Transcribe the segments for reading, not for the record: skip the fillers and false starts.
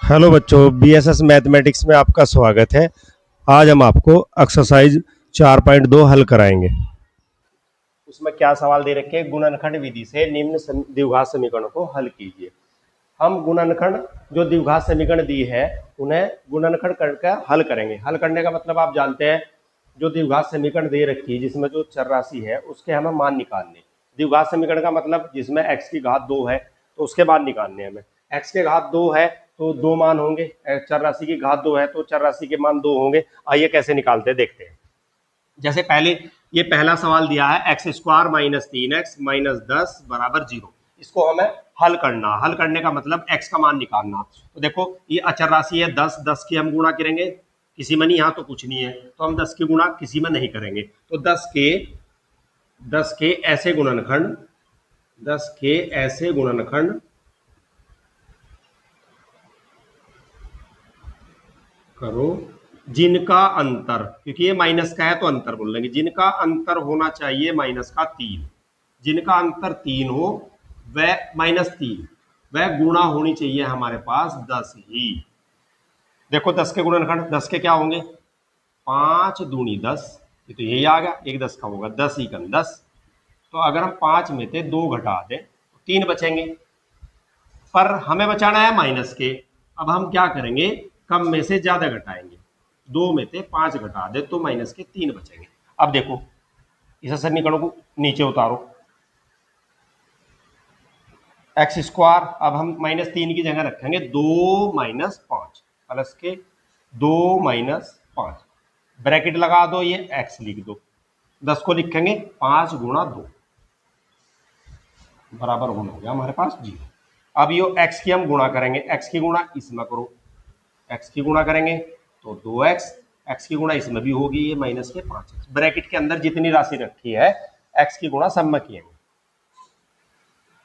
Hello बच्चों, BSS mathematics में आपका स्वागत है। आज हम आपको एक्सरसाइज 4.2 हल कराएंगे। उसमें क्या सवाल दे रखे हैं? गुणनखंड विधि से निम्न द्विघात समीकरणों को हल कीजिए। हम गुणनखंड जो द्विघात समीकरण दी है उन्हें गुणनखंड करके हल करेंगे। हल करने का मतलब आप जानते हैं, जो द्विघात समीकरण दे रखी है जिसमें जो चर राशि है उसके हमें मान निकालने। द्विघात समीकरण का मतलब जिसमें x की घात 2 है तो उसके मान निकालने हमें। x के घात 2 है तो दो मान होंगे, चर राशि की घात 2 है तो चर राशि के मान 2 होंगे। आइए कैसे निकालते हैं देखते हैं। जैसे पहले ये पहला सवाल दिया है x square minus 3x minus 10 बराबर 0। इसको हमें हल करना। हल करने का मतलब x का मान निकालना। तो देखो ये अचर राशि है 10, 10 की हम गुणा करेंगे, किसी में नहीं, यहाँ तो कुछ नहीं है तो हम 10 की गुणा किसी में नहीं करेंगे। तो 10 के ऐसे गुणनखंड 10 के ऐसे गुणनखंड करो जिनका अंतर, क्योंकि ये माइनस का है तो अंतर बोल लेंगे, जिनका अंतर होना चाहिए माइनस का 3। जिनका अंतर 3 हो वह -3 वह गुणा होनी चाहिए हमारे पास 10 ही। देखो 10 के गुणनखंड 10 के क्या होंगे? 5 दूनी 10, ये तो यही आ गया, एक 10 का होगा 10 ही कम 10। तो अगर हम 5 में से 2 घटा दें तो 3 बचेंगे, पर हमें बचाना है माइनस के। अब हम क्या करेंगे? कम में से ज्यादा घटाएंगे, 2 में से 5 घटा दे तो माइनस के 3 बचेंगे। अब देखो इस समीकरण को नीचे उतारो, एक्स स्क्वायर, अब हम -3 की जगह रखेंगे 2 माइनस 5 प्लस के 2 माइनस 5, ब्रैकेट लगा दो, ये एक्स लिख दो, 10 को लिखेंगे 5 गुणा 2 बराबर होना हो गया हमारे पास 0। अब ये एक्स की हम गुणा करेंगे, एक्स की गुणा इसमें करो, एक्स की गुणा करेंगे तो 2x, एक्स की गुणा इसमें भी होगी ये माइनस के 5x, ब्रैकेट के अंदर जितनी राशि रखी है एक्स की गुणा सब में किएंगे,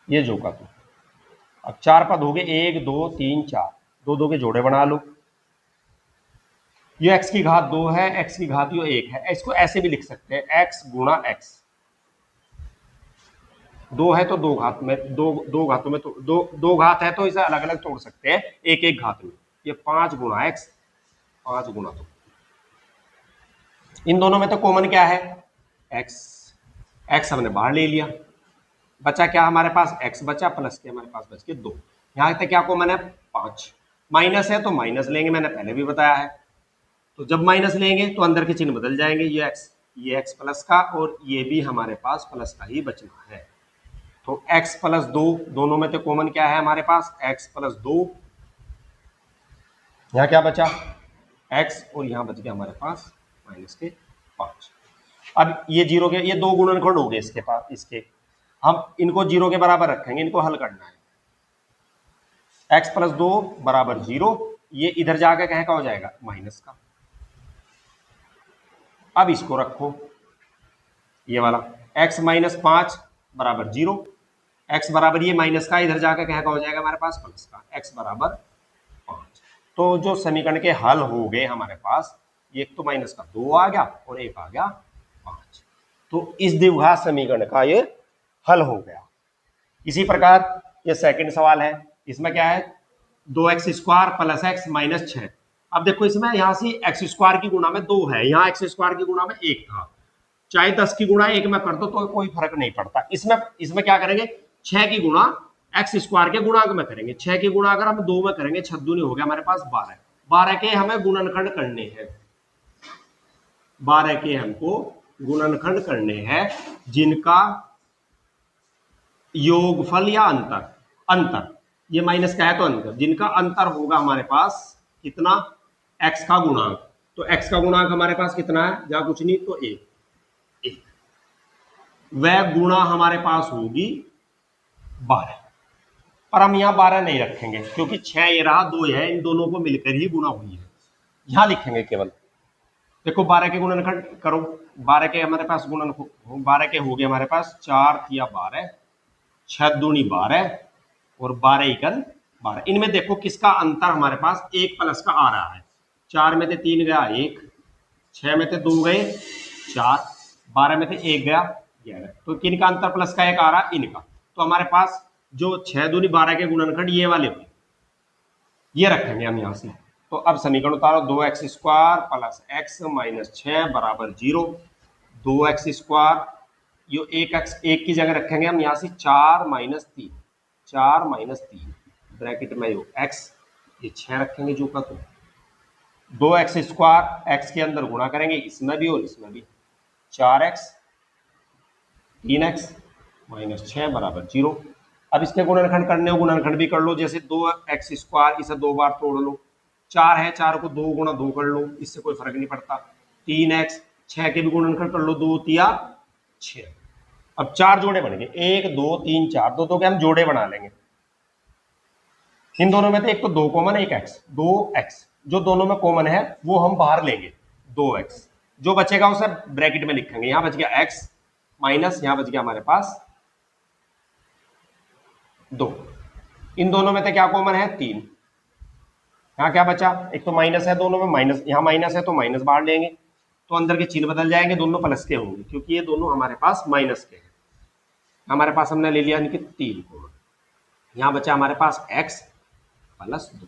ये जो का तो। अब 4 पद हो गए, 1 2 3 4, दो दो के जोड़े बना लो। ये x की घात 2 है, x की घात यो 1 है। इसको ऐसे भी लिख सकते हैं, x गुणा x, 2 है तो दो घात में, दो घातों में, तो दो घात है तो इसे अलग अलग तोड़ सकते हैं एक एक घात में। ये 5 गुणा x, 5 गुणा 2, इन दोनों में तो कॉमन क्या है? x, x हमने बाहर ले लिया, बचा क्या हमारे पास? x बचा, प्लस के हमारे पास बच के 2। यहां तक क्या कॉमन है? 5। माइनस है तो माइनस लेंगे, मैंने पहले भी बताया है। तो जब माइनस लेंगे तो अंदर के चिन्ह बदल जाएंगे, ये x प्लस का, और ये भी हमारे पास प्लस का ही बचना है। तो x प्लस 2, दोनों में तो कॉमन क्या है हमारे पास? x प्लस 2, यहां क्या बचा? x, और यहां बच गया हमारे पास माइनस के 5। अब ये जीरो के, ये दो गुणनखंड हो गए इसके पास, इसके हम इनको जीरो के बराबर रखेंगे, इनको हल करना है। x प्लस 2 बराबर 0, ये इधर जाकर कह का हो जाएगा माइनस का। अब इसको रखो, ये वाला x माइनस 5 बराबर 0, x बराबर ये माइनस का, इधर जाकर कह का हो जाएगा हमारे पास प्लस का, x बराबर 5। तो जो समीकरण के हल हो गए हमारे पास, एक तो माइनस का 2 आ गया और एक आ गया 5। तो इस द्विघात समीकरण का ये हल हो गया। इसी प्रकार ये सेकंड सवाल है, इसमें क्या है? 2x square plus x minus 6। अब देखो इसमें यहां से एक्स स्क्वायर की गुणा में 2 है, यहाँ एक्स स्क्वायर की गुणा में 1 था, चाहे 10 की गुणा 1 में कर दो तो कोई फर्क नहीं पड़ता। इसमें क्या करेंगे? 6 की गुणा एक्स स्क्वायर के गुणांक में करेंगे। 6 की गुणा अगर हम 2 में करेंगे, 6 दूनी हो गया हमारे पास 12, 12 के हमें गुणनखंड करने हैं, 12 के हमको गुणनखंड करने हैं जिनका योगफल या अंतर, अंतर ये माइनस का है तो अंतर, जिनका अंतर होगा हमारे पास कितना? x का गुणांक। तो x का गुणांक हमारे पास कितना है? या कुछ नहीं तो 1, वह गुणा हमारे पास होगी 12। पर हम यहां 12 नहीं रखेंगे क्योंकि 6 ये रहा, 2 है, इन दोनों को मिलकर ही गुणा हुई है, यहां लिखेंगे केवल। देखो 12 के गुणनखंड करो, 12 के हमारे पास गुणन, 12 के हो गए हमारे पास 4 या 12, 6 दूनी 12 और 12 इकन 12। इनमें देखो किसका अंतर हमारे पास 1 प्लस का आ रहा है। 4 में से 3 गया 1, 6 में से 2 गए 4, 12 में से 1 गया 11। तो किनका अंतर प्लस का 1 आ रहा? इनका। तो हमारे पास जो 6 दूनी 12 के गुणनखंड ये वाले हुए, ये रखेंगे हम यहां से। तो अब समीकरण उतारो, 2x² प्लस x माइनस 6 बराबर 0। 2x², ये एक x एक की जगह रखेंगे हम यहां से 4 माइनस 3, 4 माइनस 3 ब्रैकेट में यो x, ये 6 रखेंगे जो का तो 2x² x के अंदर गुणा करेंगे इसमें भी और इसमें भी, 4x 3x माइनस 6 बराबर 0। अब इसके गुणनखंड करने हो, गुणनखंड भी कर लो, जैसे 2x² इसे 2 बार तोड़ लो, 4 है 4 को 2 गुणा 2 कर लो, इससे कोई फर्क नहीं पड़ता। 3x 6 के भी गुणनखंड कर लो, 2 तिया 6। अब 4 जोड़े बन गए, 1 2 3 4, दो के हम जोड़े बना लेंगे। इन दोनों में तो एक तो 2 कॉमन, एक x, 2x जो दोनों में कॉमन है वो हम बाहर लेंगे, 2x जो बचेगा उसे ब्रैकेट में लिखेंगे। यहां बच गया x माइनस, यहां बच गया हमारे पास 2। इन दोनों में तो क्या कॉमन है, 3। यहां क्या बचा, एक तो माइनस है दोनों में, माइनस यहां माइनस है तो माइनस बाहर लेंगे, तो अंदर के चिन्ह बदल जाएंगे, दोनों प्लस के होंगे क्योंकि ये दोनों हमारे पास माइनस के हैं। हमारे पास हमने ले लिया इनके 3 कॉमन। यहां बचा हमारे पास x प्लस 2।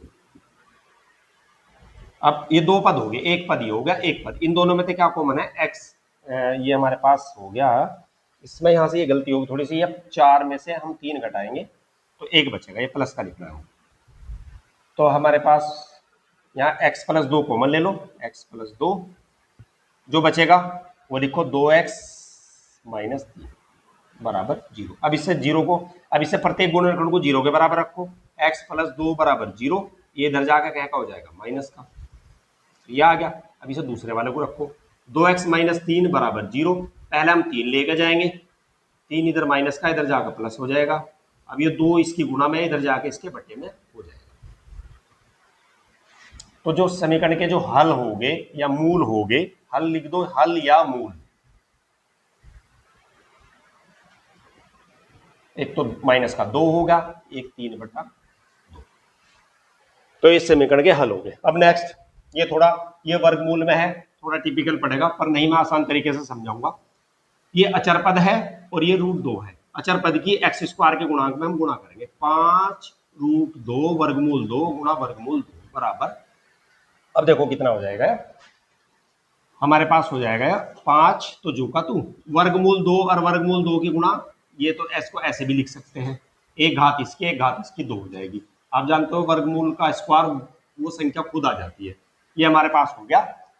अब ये 2 पद हो गए, एक पद ये हो गया, एक पद इन दोनों में से क्या कॉमन है, x। ये हमारे पास हो गया, इसमें यहां से ये गलती होगी थोड़ी सी, अब 4 में से हम 3 घटाएंगे तो 1 बचेगा, ये प्लस का लिख रहा हूं। तो हमारे पास यहाँ x प्लस 2 कॉमन ले लो, x प्लस 2 जो बचेगा वो लिखो 2x माइनस 3 बराबर 0। अब इससे 0 को, अब इससे प्रत्येक गुणनखंड को 0 के बराबर रखो, x प्लस 2 बराबर 0, ये इधर जाकर क्या का हो जाएगा, माइनस का, ये आ गया। अब इसे दूसरे वाले को रखो, 2x माइनस 3 बराबर 0, पहले हम 3 लेकर जाएंगे, 3 इधर माइनस का इधर जाकर प्लस हो जाएगा। अब ये 2 इसकी गुणा में इधर जाके इसके बटे में हो जाएगा। तो जो समीकरण के जो हल होंगे या मूल होंगे, हल लिख दो, हल या मूल, एक तो माइनस का 2 होगा, एक 3/2, तो इस समीकरण के हल हो गए। अब नेक्स्ट, ये थोड़ा, ये वर्गमूल में है, थोड़ा टिपिकल पड़ेगा पर नहीं, मैं आसान तरीके से समझाऊंगा। ये अचर पद है और ये √2 है। अचर पद की x² के गुणांक में हम गुणा करेंगे, 5√2 वर्गमूल 2 गुणा वर्गमूल 2 बराबर, अब देखो कितना हो जाएगा, हमारे पास हो जाएगा 5 तो जो का तू वर्गमूल 2 और वर्गमूल 2 की गुणा, ये तो s को ऐसे भी लिख सकते हैं, एक घात इसकी एक घात इसकी 2 हो जाएगी। आप जानते हो वर्गमूल का स्क्वायर वो संख्या खुद आ जाती है। ये हमारे पास हो गया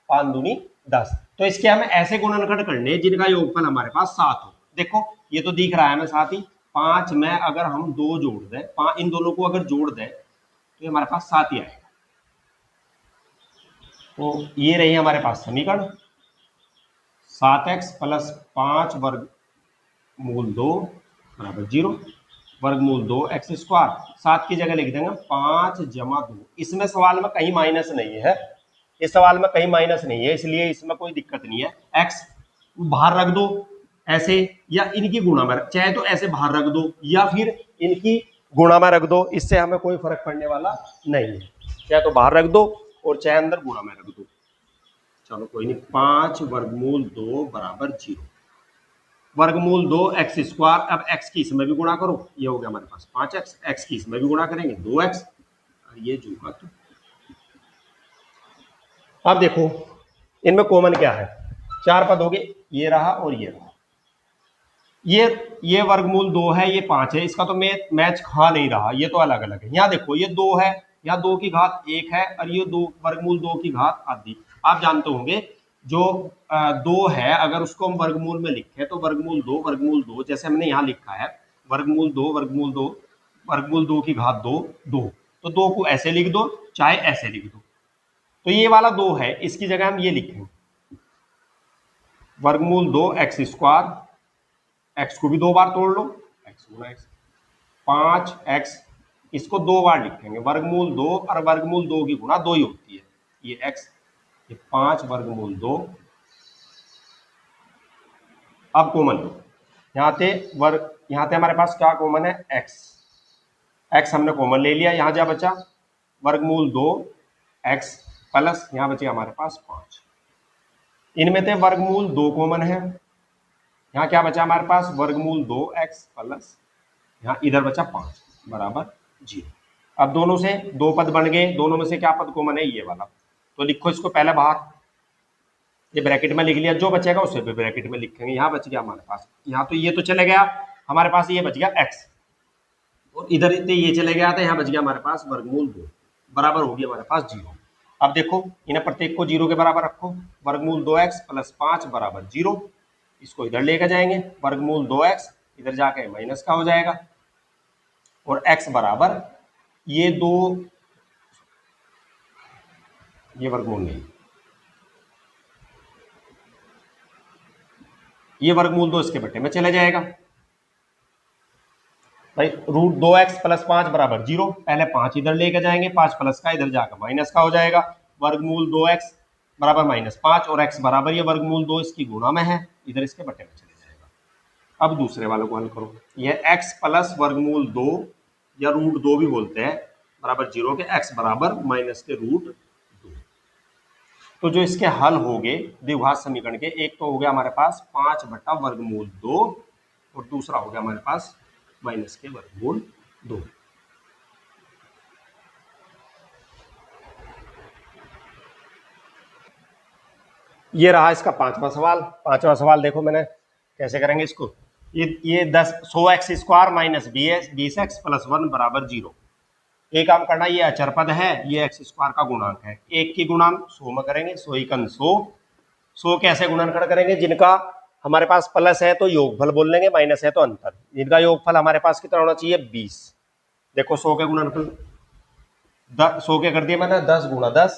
5 दूनी 10। तो इसके हमें ऐसे गुणनखंड करने जिनका योगफल हमारे पास 7 हो। देखो ये तो दिख रहा है हमें साथ ही, 5 में अगर हम 2 जोड़ दें, इन दोनों को अगर जोड़ दें तो हमारे पास 7 ही आएगा। तो ये रही हमारे पास समीकरण, 7x प्लस 5 वर्गमूल 2 बराबर 0, वर्गमूल 2x², 7 की जगह लिख देंगे 5 जमा 2। इसमें सवाल में कहीं माइनस नहीं है, इस सवाल में कहीं माइनस नहीं है, इसलिए इसमें कोई दिक्कत नहीं है। x बाहर रख दो ऐसे, या इनकी गुणा में, चाहे तो ऐसे बाहर रख दो या फिर इनकी गुणा में रख दो, इससे हमें कोई फर्क पड़ने वाला नहीं है, चाहे तो बाहर रख दो और चाहे अंदर गुणा में रख दो। चलो कोई नहीं, 5 वर्गमूल 2 बराबर 0, वर्गमूल 2x², अब x की इसमें भी गुणा करो, ये हो गया हमारे पास 5x, x की इसमें भी गुणा करेंगे 2x, और ये जो का तो। अब देखो इनमें कॉमन क्या है, 4 पद हो गए, ये रहा और ये रहा, ये वर्गमूल 2 है, ये 5 है, इसका तो मैच खा नहीं रहा, ये तो अलग अलग है। यहाँ देखो ये 2 है, यहाँ 2 की घात 1 है और ये 2 वर्गमूल 2 की घात आधी। आप जानते होंगे जो 2 है अगर उसको हम वर्गमूल में लिखें तो वर्गमूल 2 जैसे हमने यहाँ लिखा है, वर्गमूल 2 वर्गमूल 2 की घात 2 2, तो 2 को ऐसे लिख दो चाहे ऐसे लिख दो। तो ये वाला 2 है, इसकी जगह हम ये लिखेंगे वर्गमूल 2x², x को भी 2 बार तोड़ लो, x गुना x, 5x, इसको 2 बार लिखेंगे, वर्गमूल 2 और वर्गमूल 2 की गुणा 2 ही होती है, ये x, ये 5 वर्गमूल 2। अब कॉमन लो, यहाँ थे हमारे पास क्या कॉमन है, x हमने कॉमन ले लिया, यहाँ जा बचा वर्गमूल 2x प्लस यहाँ बचे हमारे पास 5, इनमें थे वर्गमूल 2 कॉमन है, यहाँ क्या बचा हमारे पास वर्गमूल 2x प्लस यहाँ इधर बचा 5 बराबर 0। अब दोनों से दो पद बन गए, दोनों में से क्या पद कॉमन है, ये वाला, तो लिखो इसको पहले बाहर, ये ब्रैकेट में लिख लिया, जो बचेगा उसे भी ब्रैकेट में लिखेंगे। यहाँ बच गया हमारे पास, यहाँ तो ये तो चले गया हमारे पास, ये बच गया x, और इधर ये चले गया था, यहाँ बच गया हमारे पास वर्गमूल 2, बराबर हो गया हमारे पास 0। अब देखो इन्हें प्रत्येक को 0 के बराबर रखो, वर्गमूल 2x प्लस 5 बराबर 0, इसको इधर लेकर जाएंगे, वर्गमूल 2x इधर जाके माइनस का हो जाएगा, और x बराबर ये 2, ये वर्गमूल नहीं, ये वर्गमूल 2 इसके बट्टे में चले जाएगा भाई, रूट 2x प्लस 5 बराबर 0, पहले 5 इधर लेके जाएंगे, 5 प्लस का इधर जाकर माइनस का हो जाएगा, वर्गमूल 2x बराबर -5, और x बराबर ये वर्गमूल 2 इसकी गुणा में है, इधर इसके बट्टे में चले जाएगा। अब दूसरे वालों को हल करो, ये x प्लस वर्गमूल 2 या रूट 2 भी बोलते हैं, बराबर 0 के, x बराबर माइनस के रूट 2। तो जो इसके हल हो गए द्विघात समीकरण के, एक तो हो गया हमारे पास 5 बटा वर्गमूल 2, और दूसरा हो गया हमारे पास माइनस के वर्गमूल 2। ये रहा इसका पांचवा सवाल। पांचवा सवाल देखो मैंने कैसे करेंगे इसको, ये 100x square minus 20x plus 1 बराबर 0। एक काम करना, ये अचर पद है, ये x स्क्वायर का गुणांक है, एक की गुणांक 100 में करेंगे, 100 एकन 100 कैसे गुणनखंड करेंगे, जिनका हमारे पास प्लस है तो योगफल बोल लेंगे, माइनस है तो अंतर, जिनका योगफल हमारे पास कितना होना चाहिए 20। देखो 100 के गुणनफल 100 के कर दिए मैंने 10 गुणा 10,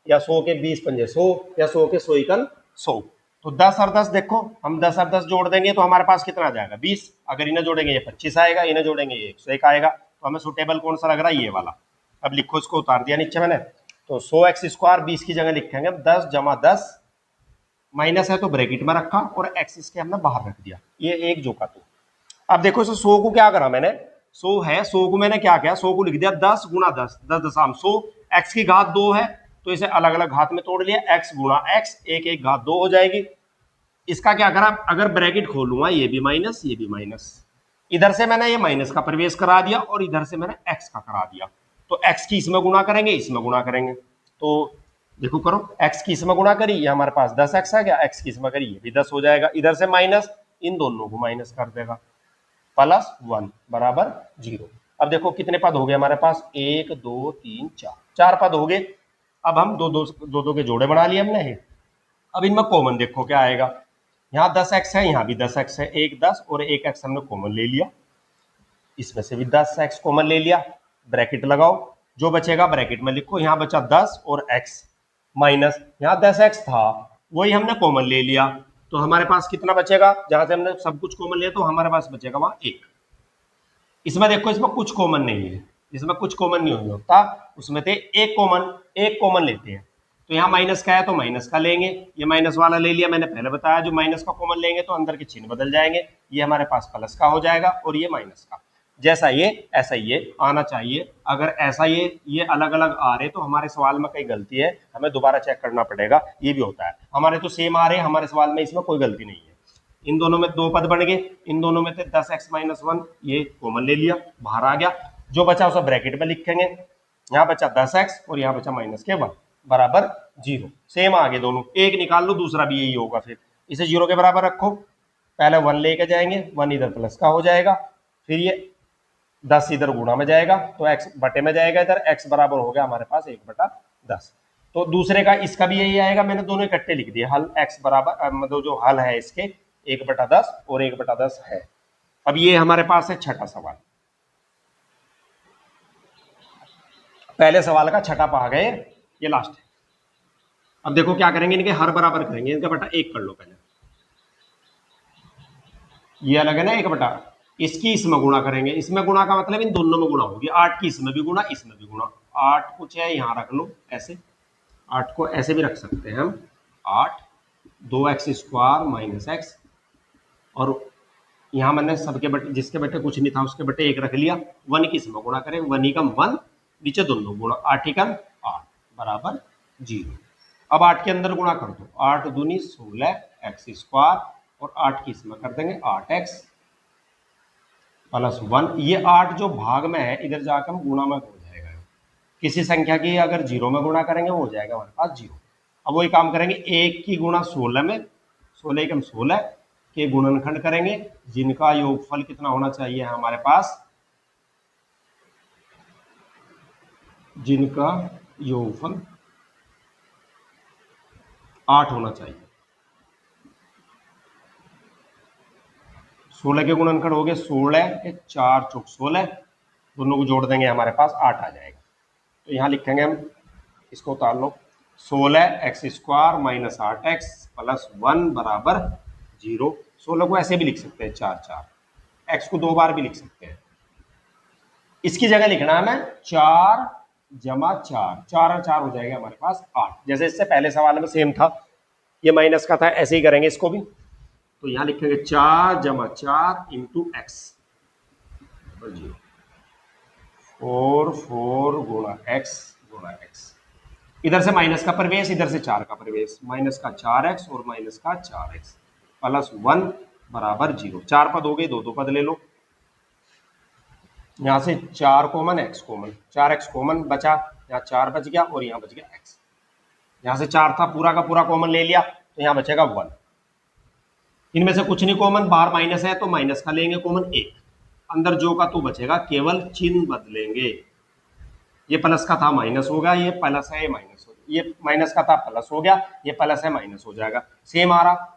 या 100 के 20 पंजे 100, या 100 के 100 एकन 100, तो 10 और 10 देखो हम 10 और 10 जोड़ देंगे तो हमारे पास कितना आ जाएगा 20, अगर इन्हें जोड़ेंगे ये 25 आएगा, इन्हें जोड़ेंगे ये 101 आएगा, तो हमें सुटेबल कौन सा लग रहा है, ये वाला। अब लिखो, इसको उतार दिया नीचे मैंने, तो 100x स्क्वायर 20 की जगह लिखेंगे 10 जमा 10, माइनस है तो ब्रैकेट में रखा, और x इसके हमने बाहर रख दिया, ये एक जो का तो। अब देखो इसे 100 को क्या करा मैंने, 100 है, 100 को मैंने क्या किया, 100 को लिख दिया 10 गुणा 10, 10 दशम 100, x की घात 2 है तो इसे अलग अलग घात में तोड़ लिया, x गुणा x, एक एक घात 2 हो जाएगी। इसका क्या करा, अगर ब्रैकेट खोलूंगा ये भी माइनस, ये भी माइनस, इधर से मैंने ये माइनस का प्रवेश करा दिया, और इधर से मैंने x का करा दिया, तो x की इसमें गुणा करेंगे, इसमें गुणा करेंगे, तो देखो करो, x की इसमें गुणा करी, ये हमारे पास 10x आ गया, x की इसमें करी, ये भी 10 हो जाएगा, इधर से माइनस, इन दोनों को माइनस कर देगा, प्लस 1 बराबर 0। अब देखो कितने पद हो गए हमारे पास, 1 2 3 4, 4 पद हो गए। अब हम दो के जोड़े बना लिए हमने। अब इनमें कॉमन देखो क्या आएगा, यहाँ 10x है, यहाँ भी 10x है, एक 10 और एक x हमने कॉमन ले लिया, इसमें से भी 10x कॉमन ले लिया, ब्रैकेट लगाओ, जो बचेगा ब्रैकेट में लिखो, यहाँ बचा 10 और x, माइनस यहाँ 10x था वही हमने कॉमन ले लिया, तो हमारे पास कितना बचेगा, जहां से हमने सब कुछ कॉमन लिया तो हमारे पास बचेगा वहां 1। इसमें देखो, इसमें कुछ कॉमन नहीं है, इसमें कुछ कॉमन नहीं हो सकता, उसमें थे एक कॉमन लेते हैं, तो यहाँ माइनस का है तो माइनस का लेंगे, ये माइनस वाला ले लिया, मैंने पहले बताया जो माइनस का कॉमन लेंगे तो अंदर के चिन्ह बदल जाएंगे, ये हमारे पास प्लस का हो जाएगा, और ये माइनस का, जैसा ये ऐसा ये आना चाहिए। अगर ऐसा ये अलग अलग आ रहे तो हमारे सवाल में कहीं गलती है, हमें दोबारा चेक करना पड़ेगा, ये भी होता है, हमारे तो सेम आ रहे हैं, हमारे सवाल में इसमें कोई गलती नहीं है। इन दोनों में दो पद बन गए, इन दोनों में थे 10x माइनस 1, ये कॉमन ले लिया, बाहर आ गया, जो बचा उसे ब्रैकेट में लिखेंगे, यहाँ बचा 10x और यहाँ बचा माइनस के 1 बराबर 0, सेम आगे दोनों, एक निकाल लो दूसरा भी यही होगा, फिर इसे 0 के बराबर रखो, पहले 1 लेके जाएंगे, 1 इधर प्लस का हो जाएगा, फिर ये 10 इधर गुणा में जाएगा तो x बटे में जाएगा, इधर x बराबर हो गया हमारे पास 1/10। तो दूसरे का इसका भी यही आएगा, मैंने दोनों इकट्ठे लिख दिए, हल x बराबर मतलब जो हल है इसके 1/10 और 1/10 है। अब ये हमारे पास है छठा सवाल, पहले सवाल का छठा पा गए, ये लास्ट है। अब देखो क्या करेंगे, इनके हर बराबर करेंगे, इनका बटा 1 कर लो पहले, ये अलग है ना 1/, इसकी इसमें गुणा करेंगे, इसमें गुणा का मतलब इन दोनों में गुणा होगी, 8 की इसमें भी गुणा, इसमें भी गुणा, 8 कुछ है यहाँ रख लो ऐसे, 8 को ऐसे भी रख सकते हैं हम, 8 2x स्क्वायर माइनस एक्स, और यहाँ मैंने सबके बटे, जिसके बटे कुछ नहीं था उसके बटे 1 रख लिया, 1 की इसमें गुणा करें, 1 एकम 1, नीचे दोनों गुणा, 8 एकम 8 बराबर 0। अब 8 के अंदर गुणा कर दो, 8 दूनी 16 एक्स स्क्वायर, और 8 की इसमें कर देंगे 8x प्लस 1, ये 8 जो भाग में है इधर जाकर हम गुणा में हो जाएगा, किसी संख्या की अगर 0 में गुणा करेंगे वो हो जाएगा हमारे पास 0। अब वही काम करेंगे, 1 की गुणा 16 में, 16 एकम 16 के गुणनखंड करेंगे, जिनका योगफल कितना होना चाहिए हमारे पास, जिनका योगफल 8 होना चाहिए। 16 के गुणनखंड हो गए 16 के 4 चौक 16, दोनों को जोड़ देंगे हमारे पास 8 आ जाएगा। तो यहां लिखेंगे हम, इसको उतार लो, 16x² माइनस 8x प्लस 1 बराबर 0। 16 को ऐसे भी लिख सकते हैं 4 4, x को 2 बार भी लिख सकते हैं। इसकी जगह लिखना है 4 जमा 4, 4 और 4 हो जाएगा हमारे पास 8, जैसे इससे पहले सवाल में सेम था, ये माइनस का था, ऐसे ही करेंगे इसको भी। तो यहां लिखेंगे 4 जमा 4 इंटू एक्स, 4 4 गुणा एक्स, इधर से माइनस का प्रवेश, इधर से 4 का प्रवेश, माइनस का 4x और माइनस का 4x प्लस 1 बराबर 0। 4 पद हो गए, दो पद ले लो, यहां से 4 common, x common, 4x common बचा, यहाँ 4 बच गया और यहाँ बच गया x। यहां से 4 था, पूरा का पूरा कॉमन ले लिया, तो यहाँ बचेगा 1। इनमें से कुछ नहीं कॉमन, बाहर माइनस है तो माइनस का लेंगे कॉमन 1, अंदर जो का तो बचेगा, केवल चिन्ह बदलेंगे। ये प्लस का था माइनस हो गया, ये प्लस है ये माइनस हो, ये माइनस का था प्लस हो गया, ये प्लस है माइनस हो जाएगा, सेम आ रहा।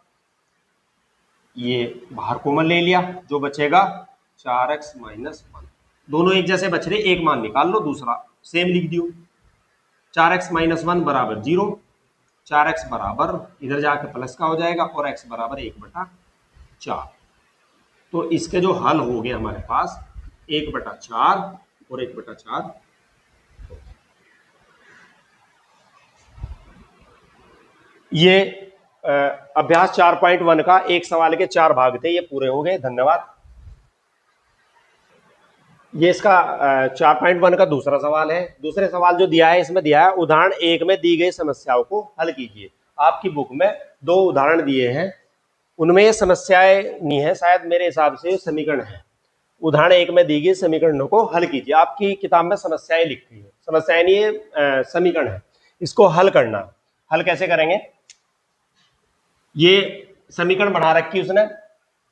ये बाहर कॉमन ले लिया, जो बचेगा 4x माइनस 1, दोनों एक जैसे बच रहे, एक मान निकाल लो, दूसरा सेम लिख दियो। 4x माइनस 1 बराबर 0, 4x बराबर इधर जाकर प्लस का हो जाएगा और x बराबर 1/4। तो इसके जो हल हो गए हमारे पास 1/4 और 1/4। ये अभ्यास 4.1 का एक सवाल के 4 भाग थे, ये पूरे हो गए, धन्यवाद। ये इसका 4.1 का दूसरा सवाल है। दूसरे सवाल जो दिया है, इसमें दिया है उदाहरण 1 में दी गई समस्याओं को हल कीजिए। आपकी बुक में 2 उदाहरण दिए हैं, उनमें ये समस्याएं नहीं है, शायद मेरे हिसाब से समीकरण है। उदाहरण 1 में दी गई समीकरणों को हल कीजिए। आपकी किताब में समस्याएं लिखी है, समस्याएं नहीं है, समीकरण है, इसको हल करना। हल कैसे करेंगे, ये समीकरण बना रखी उसने,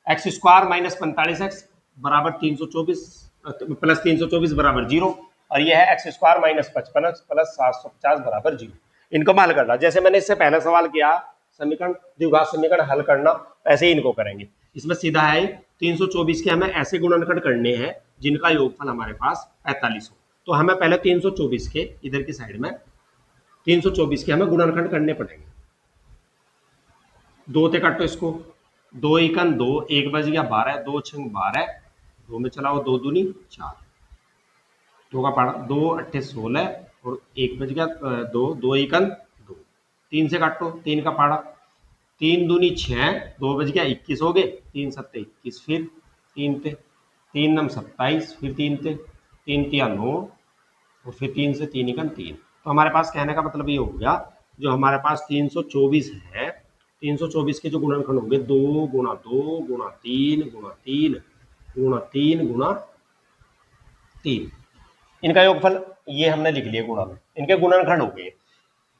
x² माइनस 45x बराबर 324 प्लस 324 बराबर 0, और ये है x² माइनस 55 प्लस 750 बराबर 0। इनको हल करना, जैसे मैंने इससे पहले सवाल किया समीकरण, द्विघात समीकरण हल करना, ऐसे ही इनको करेंगे। इसमें सीधा है 324 के हमें ऐसे गुणनखंड करने हैं जिनका योगफल हमारे पास 45 हो। तो हमें पहले 324 के इधर की साइड में 324 के हमें गुणनखंड करने पड़ेंगे। 2 से काटो इसको, 2 एकन 2, 1 बच गया 12, 2 छंग 12, 2 में चलाओ 2 दूनी 4, 2 का पाड़ा 2 8 16 और 1 बच गया 2, 2 एकन 2, 3 से काटो, 3 का पाड़ा 3 दूनी 6, 2 बच गया 21 हो गए, 3 7 21, फिर 3 थे 3 नम 27, फिर 3 थे 3 तिया 9 और फिर 3 से 3 एकन 3। तो हमारे पास कहने का मतलब ये हो गया, जो हमारे पास 324 है, 324 के जो गुणनखंड होंगे 2 गुणा 2 गुणा 3 गुणा 3 गुणा 3 गुणा 3, इनका योगफल ये हमने लिख लिया गुणा में, इनके गुणनखंड हो गए।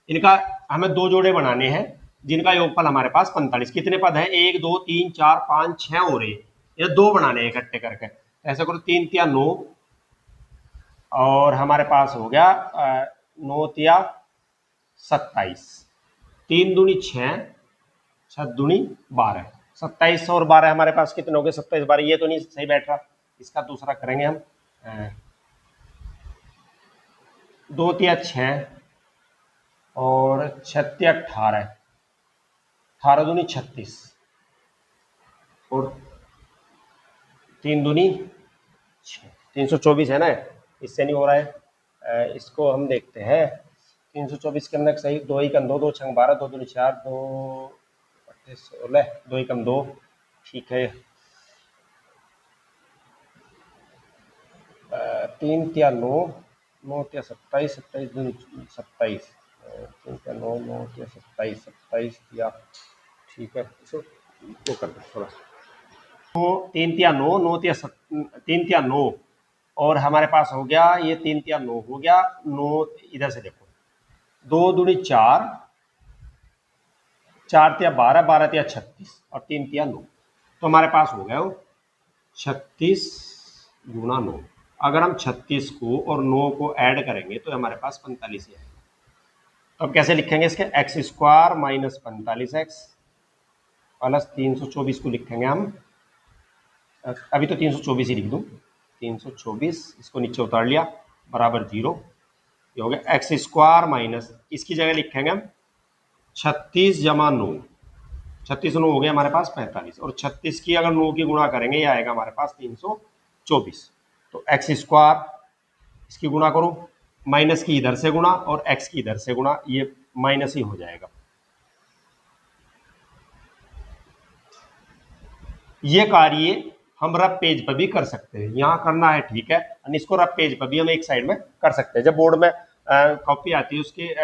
इनका हमें 2 जोड़े बनाने हैं जिनका योगफल हमारे पास 45। कितने पद है, 1 2 3 4 5 6 हो रहे, ये 2 बनाने हैं इकट्ठे करके। ऐसा करो 3 तिया 9 और हमारे पास हो गया 9 तिया 27, 3 दूनी 6, 6 दूनी 12, 27 और 12 हमारे पास कितने हो गए, 27 12, ये तो नहीं सही बैठ रहा, इसका दूसरा करेंगे हम, 2 तिया 6 और 6 तिया 18, 18 दूनी 36 और 3 दूनी 6, 324 है ना, इससे नहीं हो रहा है। इसको हम देखते हैं 324 के अंदर सही, 2 एकम 2, 2 छंग 12, 2 दूनी 4, 2 8 16, 2 एकम 2, ठीक है, 3 तिया 9, 9 तिया 27, 27 दूनी 27, 3 तिया 9, 9 तिया 27, 27 तिया, ठीक है, इसको वो कर दो थोड़ा, 3 तिया 9, 9 तिया 3 तिया 9 और हमारे पास हो गया ये 3 तिया 9 हो गया, 9 इधर से देखो 2 दूनी 4, 4 तिया 12, 12 तिया 36 और 3 तिया 9। तो हमारे पास हो गया वो 36 गुना 9। अगर हम 36 को और 9 को ऐड करेंगे तो हमारे पास 45 ही आएगा। तो अब कैसे लिखेंगे इसके, x square minus 45x plus 324 को लिखेंगे हम, अभी तो 324 ही लिख दूं, 324 इसको नीचे उतार लिया बराबर 0। ये हो गया एक्स स्क्वायर माइनस, इसकी जगह लिखेंगे हम 36 जमा 9, 36 9 हो गया हमारे पास 45 और 36 की अगर 9 की गुणा करेंगे ये आएगा हमारे पास 324। तो एक्स स्क्वायर इसकी गुणा करो, माइनस की इधर से गुणा और एक्स की इधर से गुणा, ये माइनस ही हो जाएगा। ये कार्य हम रफ पेज पर भी कर सकते हैं, यहाँ करना है ठीक है, इसको रफ पेज पर भी हम एक साइड में कर सकते हैं। जब बोर्ड में कॉपी आती है उसके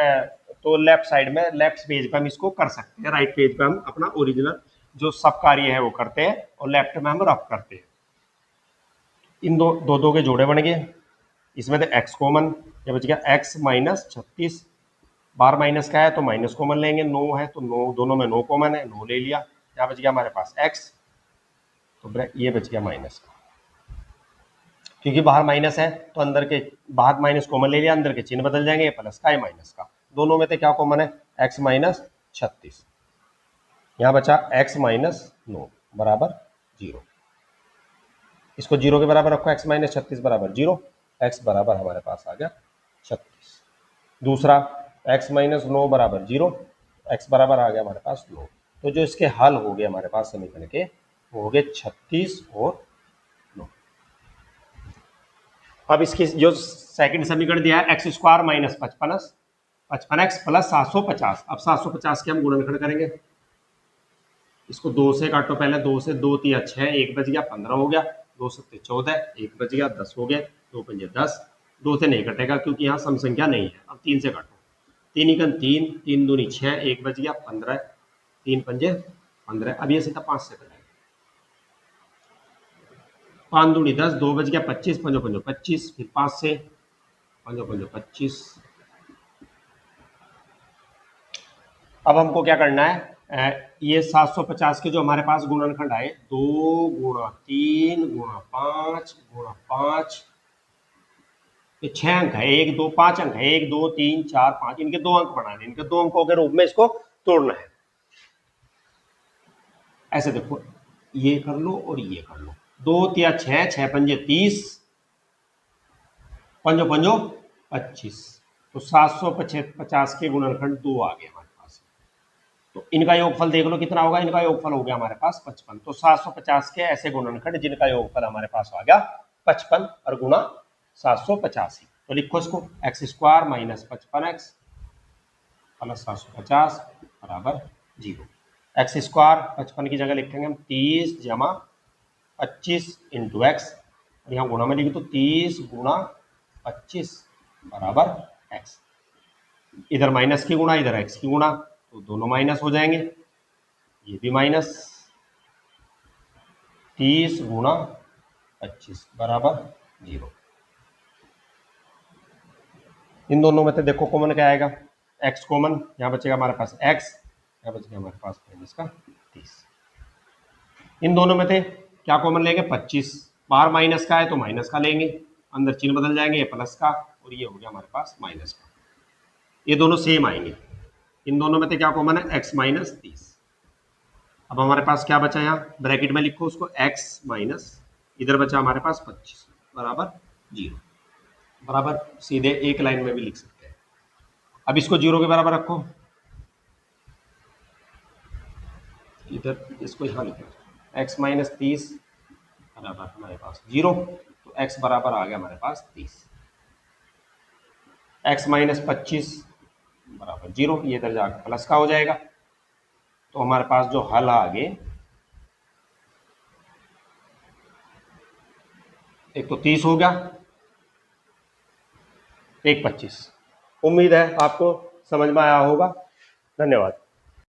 तो लेफ्ट साइड में लेफ्ट पेज पर हम इसको कर सकते हैं, राइट पेज पर हम अपना ओरिजिनल जो सब कार्य है वो करते हैं और लेफ्ट में हम रफ करते हैं। इन दो के जोड़े बन गए, इसमें तो एक्स कॉमन, ये बच गया एक्स माइनस 36, बाहर माइनस का है तो माइनस कॉमन लेंगे, 9 है तो 9 दोनों में 9 कॉमन है, 9 ले लिया, यहाँ बच गया हमारे पास एक्स, तो ये बच गया माइनस का, क्योंकि बाहर माइनस है तो अंदर के बाहर माइनस कॉमन ले लिया, अंदर के चिन्ह बदल जाएंगे, प्लस का है माइनस का, दोनों में तो क्या कॉमन है एक्स माइनस 36, यहाँ बचा एक्स माइनस 9 बराबर 0, इसको 0 के बराबर रखो, एक्स माइनस 36 बराबर 0, एक्स बराबर हमारे पास आ गया 36। दूसरा एक्स माइनस 9 बराबर 0, एक्स बराबर आ गया हमारे पास 9। तो जो इसके हल हो गए हमारे पास समीकरण के वो हो गए 36 और 9। अब इसकी जो सेकंड समीकरण दिया है x square minus 55x plus 750, अब 750 के हम गुणनखंड करेंगे, इसको 2 से काटो पहले, 2 से 2 तिया 6, 1 बच गया 15 हो गया, 2 सत्ते 14, 1 बच गया 10 हो गए, 2 पंजे 10, 2 से नहीं कटेगा क्योंकि यहाँ सम संख्या नहीं है। अब 3 से काटो, 3 एकम 3, 3 दूनी 6, 1 बच गया 15, 3 पंजे 15, अब ये सीधा 5 से कटेगा, 5 दूनी 10, 2 बच गया 25, पंजो पंजो 25, फिर 5 से पंजो पंजो 25। अब हमको क्या करना है, ये 750 के जो हमारे पास गुणनखंड आए 2 गुणा 3 गुणा 5 गुणा 5, ये 6 अंक है, 1 2 5 अंक है, 1 2 3 4 5, इनके 2 अंक बनाने, इनके 2 अंकों के रूप में इसको तोड़ना है। ऐसे देखो, ये कर लो और ये कर लो, 2 तिया 6, 6 पंजे 30, पंजो पंजो 25, तो 750 के गुणनखंड 2 आ गए हमारे पास। तो इनका योगफल देख लो कितना होगा, इनका योगफल हो गया हमारे पास 55। तो 750 के ऐसे गुणनखंड जिनका योगफल हमारे पास आ गया 55 और गुणा 785। तो लिखो इसको x square minus 55x plus 750 बराबर 0। एक्स स्क्वायर 55 की जगह लिखेंगे हम 30 जमा 25 इंटू एक्स, और यहाँ गुणा में लिखे तो 30 गुणा 25 बराबर एक्स, इधर माइनस की गुणा इधर एक्स की गुणा, तो दोनों माइनस हो जाएंगे, ये भी माइनस, 30 गुणा 25 बराबर 0। इन दोनों में से देखो कॉमन क्या आएगा, x कॉमन, यहाँ बचेगा हमारे पास x, यहाँ बचेगा हमारे पास इसका 30। इन दोनों में से क्या कॉमन लेंगे 25, बाहर माइनस का है तो माइनस का लेंगे, अंदर चिन्ह बदल जाएंगे, ये प्लस का और ये हो गया हमारे पास माइनस का, ये दोनों सेम आएंगे। इन दोनों में से क्या कॉमन है x माइनस 30। अब हमारे पास क्या बचा, यहाँ ब्रैकेट में लिखो उसको x माइनस, इधर बचा हमारे पास 25 बराबर 0, बराबर सीधे एक लाइन में भी लिख सकते हैं। अब इसको 0 के बराबर रखो, इधर इसको यहाँ लिखो x माइनस 30 बराबर हमारे पास 0, तो x बराबर आ गया हमारे पास 30, x माइनस 25 बराबर 0, ये इधर जाकर प्लस का हो जाएगा। तो हमारे पास जो हल आगे, एक तो 30 हो गया, एक 25। उम्मीद है आपको समझ में आया होगा। धन्यवाद।